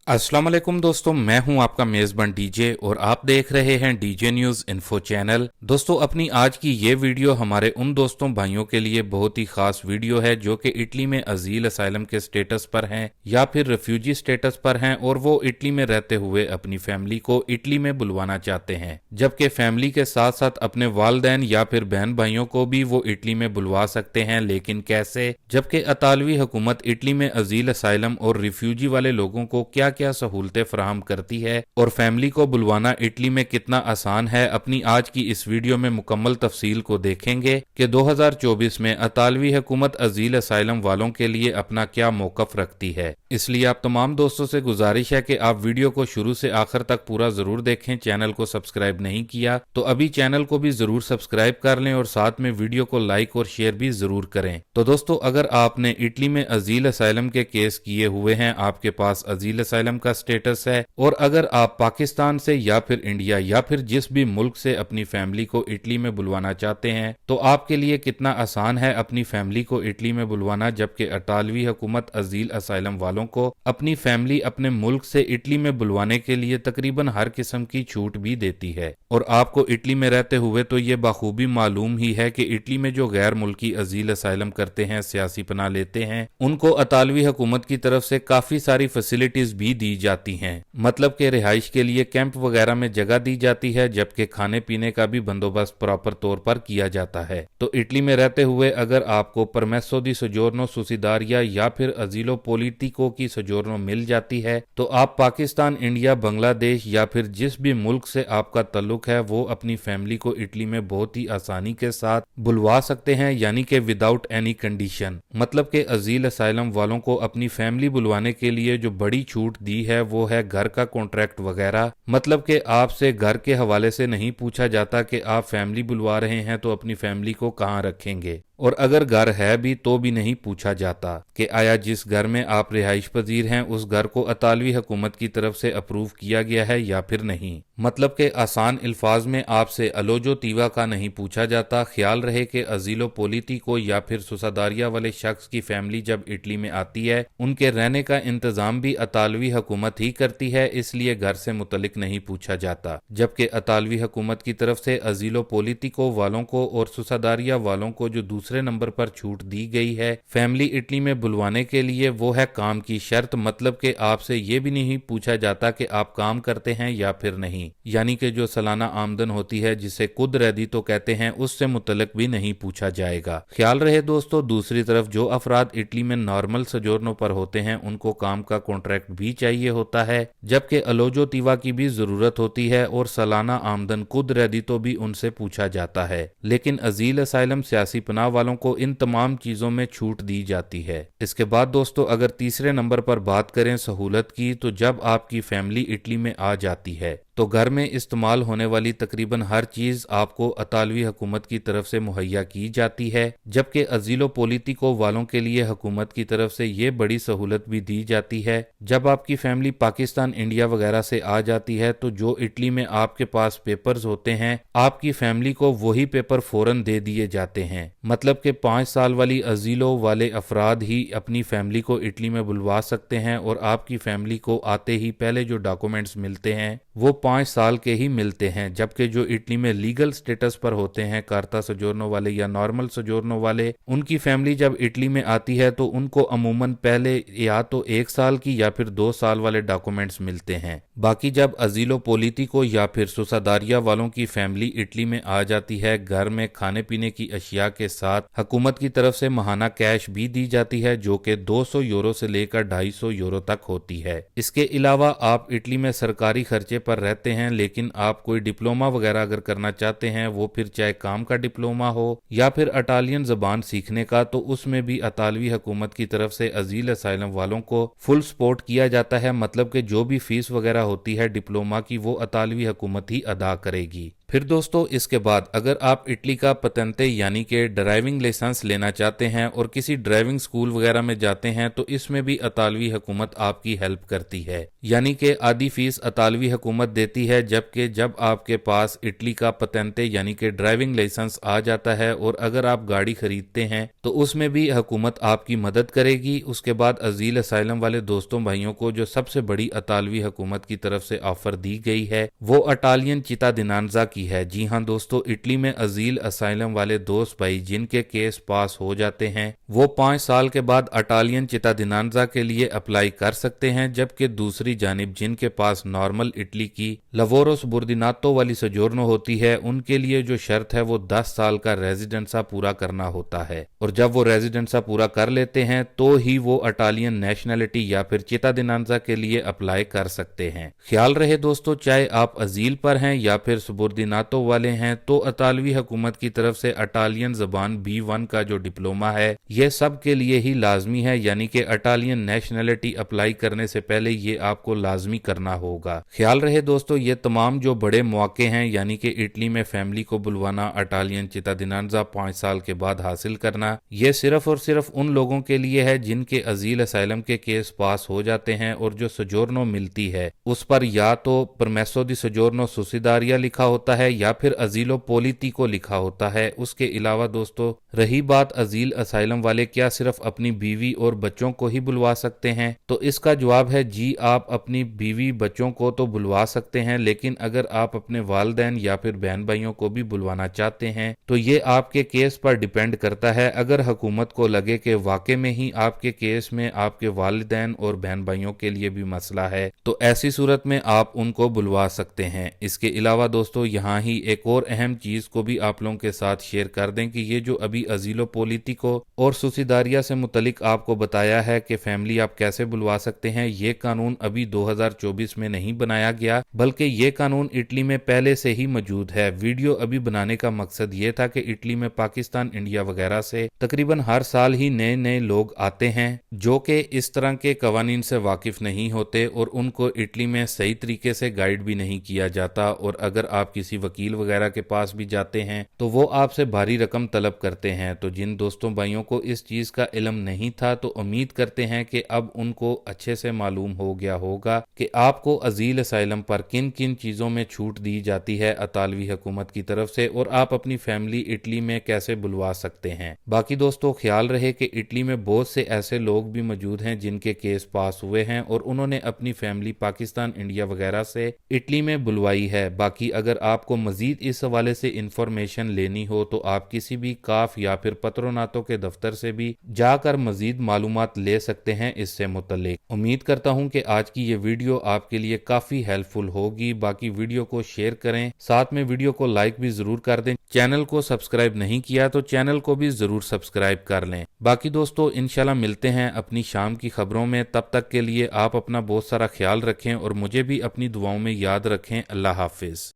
अस्सलाम वालेकुम दोस्तों, मैं हूं आपका मेज़बान डीजे और आप देख रहे हैं डीजे न्यूज़ इन्फो चैनल। दोस्तों, अपनी आज की ये वीडियो हमारे उन दोस्तों भाइयों के लिए बहुत ही खास वीडियो है जो कि इटली में अजील असाइलम के स्टेटस पर हैं या फिर रिफ्यूजी स्टेटस पर हैं और वो इटली में रहते हुए अपनी फैमिली को इटली में बुलवाना चाहते हैं, जबकि फैमिली के साथ साथ अपने वालदैन या फिर बहन भाइयों को भी वो इटली में बुलवा सकते हैं। लेकिन कैसे? जबकि अतालवी हुकूमत इटली में अजील असाइलम और रिफ्यूजी वाले लोगों को क्या क्या सहूलतें फराहम करती है और फैमिली को बुलवाना इटली में कितना आसान है, अपनी आज की इस वीडियो में मुकम्मल तफसील को देखेंगे कि 2024 में अतालवी हुकूमत अजील असाइलम वालों के लिए अपना क्या मौकफ रखती है। इसलिए आप तमाम दोस्तों से गुजारिश है कि आप वीडियो को शुरू से आखिर तक पूरा जरूर देखें। चैनल को सब्सक्राइब नहीं किया तो अभी चैनल को भी जरूर सब्सक्राइब कर लें और साथ में वीडियो को लाइक और शेयर भी जरूर करें। तो दोस्तों, अगर आपने इटली में अजील असाइलम के केस किए हुए हैं, आपके पास अजील असाइलम का स्टेटस है और अगर आप पाकिस्तान से या फिर इंडिया या फिर जिस भी मुल्क से अपनी फैमिली को इटली में बुलवाना चाहते हैं, तो आपके लिए कितना आसान है अपनी फैमिली को इटली में बुलवाना। जबकि अतालवी हुकूमत अजील असाइलम वालों को अपनी फैमिली अपने मुल्क से इटली में बुलवाने के लिए तकरीबन हर किस्म की छूट भी देती है। और आपको इटली में रहते हुए तो ये बखूबी मालूम ही है कि इटली में जो गैर मुल्की अजील असाइलम करते हैं, सियासी पनाह लेते हैं, उनको अतालवी हुकूमत की तरफ से काफी सारी फैसिलिटीज भी दी जाती हैं। मतलब कि रिहाइश के लिए कैंप वगैरह में जगह दी जाती है, जबकि खाने पीने का भी बंदोबस्त प्रॉपर तौर पर किया जाता है। तो इटली में रहते हुए अगर आपको परमेसो दी सोजोर्नो सुसिदारिया या फिर अजीलो पोलिटिको की सोजोर्नो मिल जाती है, तो आप पाकिस्तान, इंडिया, बांग्लादेश या फिर जिस भी मुल्क से आपका ताल्लुक है, वो अपनी फैमिली को इटली में बहुत ही आसानी के साथ बुलवा सकते हैं, यानी कि विदाउट एनी कंडीशन। मतलब कि अजील असाइलम वालों को अपनी फैमिली बुलवाने के लिए जो बड़ी छूट दी है वो है घर का कॉन्ट्रैक्ट वगैरह। मतलब कि आपसे घर के हवाले से नहीं पूछा जाता कि आप फैमिली बुलवा रहे हैं तो अपनी फैमिली को कहाँ रखेंगे, और अगर घर है भी तो भी नहीं पूछा जाता कि आया जिस घर में आप रिहाइश पजीर हैं उस घर को अतालवी हुकूमत की तरफ से अप्रूव किया गया है या फिर नहीं। मतलब कि आसान अल्फाज में आपसे अलोजो तीवा का नहीं पूछा जाता। ख्याल रहे कि अजीलो पोलिटिको या फिर सुसादारिया वाले शख्स की फैमिली जब इटली में आती है, उनके रहने का इंतजाम भी अतालवी हुकूमत ही करती है, इसलिए घर से मुतलिक नहीं पूछा जाता। जबकि अतालवी हुकूमत की तरफ से अजीलो पोलिटिको वालों को और सुसादारिया वालों को जो दूसरे नंबर पर छूट दी गई है फैमिली इटली में बुलवाने के लिए, वो है काम की शर्त। मतलब कि आपसे ये भी नहीं पूछा जाता कि आप काम करते हैं या फिर नहीं, यानी कि जो सालाना आमदन होती है जिसे कुद रैदी तो कहते हैं, उससे मुतल्लिक भी नहीं पूछा जाएगा। ख्याल रहे दोस्तों, दूसरी तरफ जो अफराद इटली में नॉर्मल सोजोर्नो पर होते हैं उनको काम का कॉन्ट्रैक्ट भी चाहिए होता है, जबकि अलोजो तीवा की भी जरूरत होती है और सालाना आमदन कुद रैदी तो भी उनसे पूछा जाता है। लेकिन अजील असाइलम सियासी पनाह वालों को इन तमाम चीजों में छूट दी जाती है। इसके बाद दोस्तों, अगर तीसरे नंबर पर बात करें सहूलत की, तो जब आपकी फैमिली इटली में आ जाती है तो घर में इस्तेमाल होने वाली तकरीबन हर चीज आपको अतालवी हुकूमत की तरफ से मुहैया की जाती है। जबकि अजीलो पोलिटिको वालों के लिए हुकूमत की तरफ से ये बड़ी सहूलत भी दी जाती है। जब आपकी फैमिली पाकिस्तान, इंडिया वगैरह से आ जाती है तो जो इटली में आपके पास पेपर्स होते हैं, आपकी फैमिली को वही पेपर फौरन दे दिए जाते हैं। मतलब कि 5 साल वाली अजीलो वाले अफराद ही अपनी फैमिली को इटली में बुलवा सकते हैं और आपकी फैमिली को आते ही पहले जो डॉक्यूमेंट्स मिलते हैं वो 5 साल के ही मिलते हैं। जबकि जो इटली में लीगल स्टेटस पर होते हैं, कार्ता सोजोर्नो वाले या नॉर्मल सोजोर्नो वाले, उनकी फैमिली जब इटली में आती है तो उनको अमूमन पहले या तो 1 साल की या फिर 2 साल वाले डॉक्यूमेंट्स मिलते हैं। बाकी जब अजीलो पोलिटिको या फिर सुसादारिया वालों की फैमिली इटली में आ जाती है, घर में खाने पीने की अशिया के साथ हुकूमत की तरफ से माहाना कैश भी दी जाती है, जो कि 200 यूरो से लेकर 250 यूरो तक होती है। इसके अलावा आप इटली में सरकारी खर्चे पर रहते हैं, लेकिन आप कोई डिप्लोमा वगैरह अगर करना चाहते हैं, वो फिर चाहे काम का डिप्लोमा हो या फिर इटालियन जबान सीखने का, तो उसमें भी अतालवी हुकूमत की तरफ से अजील असाइलम वालों को फुल सपोर्ट किया जाता है। मतलब कि जो भी फीस वगैरह होती है डिप्लोमा की, वो अतालवी हुकूमत ही अदा करेगी। फिर दोस्तों इसके बाद अगर आप इटली का पतेंते यानी कि ड्राइविंग लाइसेंस लेना चाहते हैं और किसी ड्राइविंग स्कूल वगैरह में जाते हैं तो इसमें भी इतालवी हुकूमत आपकी हेल्प करती है, यानी कि आधी फीस इतालवी हुकूमत देती है। जबकि जब आपके पास इटली का पतेंते यानी कि ड्राइविंग लाइसेंस आ जाता है और अगर आप गाड़ी खरीदते हैं तो उसमें भी हुकूमत आपकी मदद करेगी। उसके बाद अजील असाइलम वाले दोस्तों भाइयों को जो सबसे बड़ी इतालवी हुकूमत की तरफ से ऑफर दी गई है वो इटालियन चितादिनांजा की है। जी हाँ दोस्तों, इटली में अजील असाइलम वाले दोस्त भाई जिनके केस पास हो जाते हैं वो 5 साल के बाद इटालियन चितादिनांजा के लिए अप्लाई कर सकते हैं। जबकि दूसरी जानिब जिनके पास नॉर्मल इटली की लवोरो सबुर्दिनातो वाली सजोर्नो होती है उनके लिए जो शर्त है वो 10 साल का रेजिडेंसा पूरा करना होता है और जब वो रेजिडेंसा पूरा कर लेते हैं तो ही वो इटालियन नेशनैलिटी या फिर चितादिनांजा के लिए अप्लाई कर सकते हैं। ख्याल रहे दोस्तों, चाहे आप अजील पर हैं या फिर सबुर्दिनातो वाले हैं तो इतालवी हुकूमत की तरफ से इटालियन जबान B1 का जो डिप्लोमा है यह सब के लिए ही लाजमी है, यानी कि इटालियन नेशनैलिटी अप्लाई करने से पहले ये आपको लाजमी करना होगा। ख्याल रहे दोस्तों, ये तमाम जो बड़े मौके हैं यानी कि इटली में फैमिली को बुलवाना, इटालियन चितादिनांजा 5 साल के बाद हासिल करना, यह सिर्फ और सिर्फ उन लोगों के लिए है जिनके अजील असाइलम के केस पास हो जाते हैं और जो सजोर्नो मिलती है उस पर या तो परमेसो दी सजोर्नो सुसिदारिया लिखा होता है या फिर अजीलो पोलिटिको लिखा होता है। उसके अलावा दोस्तों रही बात अजील असाइलम वाले क्या सिर्फ अपनी बीवी और बच्चों को ही बुलवा सकते हैं, तो इसका जवाब है जी, आप अपनी बीवी बच्चों को तो बुलवा सकते हैं, लेकिन अगर आप अपने वालिदैन या फिर बहन भाइयों को भी बुलवाना चाहते हैं तो ये आपके केस पर डिपेंड करता है। अगर हुकूमत को लगे कि वाकई में ही आपके केस में आपके वालिदैन और बहन भाइयों के लिए भी मसला है तो ऐसी सूरत में आप उनको बुलवा सकते हैं। इसके अलावा दोस्तों यहाँ ही एक और अहम चीज को भी आप लोगों के साथ शेयर कर दें कि ये जो अभी अजीलो पोलिटिको और सुसिदारिया से मुतलिक आपको बताया है कि फैमिली आप कैसे बुलवा सकते हैं, ये कानून अभी 2024 में नहीं बनाया गया बल्कि ये कानून इटली में पहले से ही मौजूद है। वीडियो अभी बनाने का मकसद ये था कि इटली में पाकिस्तान, इंडिया वगैरह से तकरीबन हर साल ही नए नए लोग आते हैं जो कि इस तरह के कवानीन से वाकिफ नहीं होते और उनको इटली में सही तरीके से गाइड भी नहीं किया जाता। और अगर आप किसी वकील वगैरह के पास भी जाते हैं तो वो आपसे भारी रकम तलब करते हैं। तो जिन दोस्तों भाइयों को इस चीज का इल्म नहीं था तो उम्मीद करते हैं कि अब उनको अच्छे से मालूम हो गया होगा कि आपको अजील असाइलम पर किन किन चीजों में छूट दी जाती है इतालवी हुकूमत की तरफ से और आप अपनी फैमिली इटली में कैसे बुलवा सकते हैं। बाकी दोस्तों ख्याल रहे कि इटली में बहुत से ऐसे लोग भी मौजूद हैं जिनके केस पास हुए हैं और उन्होंने अपनी फैमिली पाकिस्तान, इंडिया वगैरह से इटली में बुलवाई है। बाकी अगर आपको मजीद इस हवाले से इंफॉर्मेशन लेनी हो तो आप किसी भी काफ या फिर पत्रोनातो के दफ्तर से भी जाकर मजीद मालूमात ले सकते हैं इससे मुतल्लिक। उम्मीद करता हूं कि आज की ये वीडियो आपके लिए काफी हेल्पफुल होगी। बाकी वीडियो को शेयर करें, साथ में वीडियो को लाइक भी जरूर कर दें। चैनल को सब्सक्राइब नहीं किया तो चैनल को भी जरूर सब्सक्राइब कर लें। बाकी दोस्तों इंशाल्लाह मिलते हैं अपनी शाम की खबरों में। तब तक के लिए आप अपना बहुत सारा ख्याल रखें और मुझे भी अपनी दुआओं में याद रखें। अल्लाह हाफिज।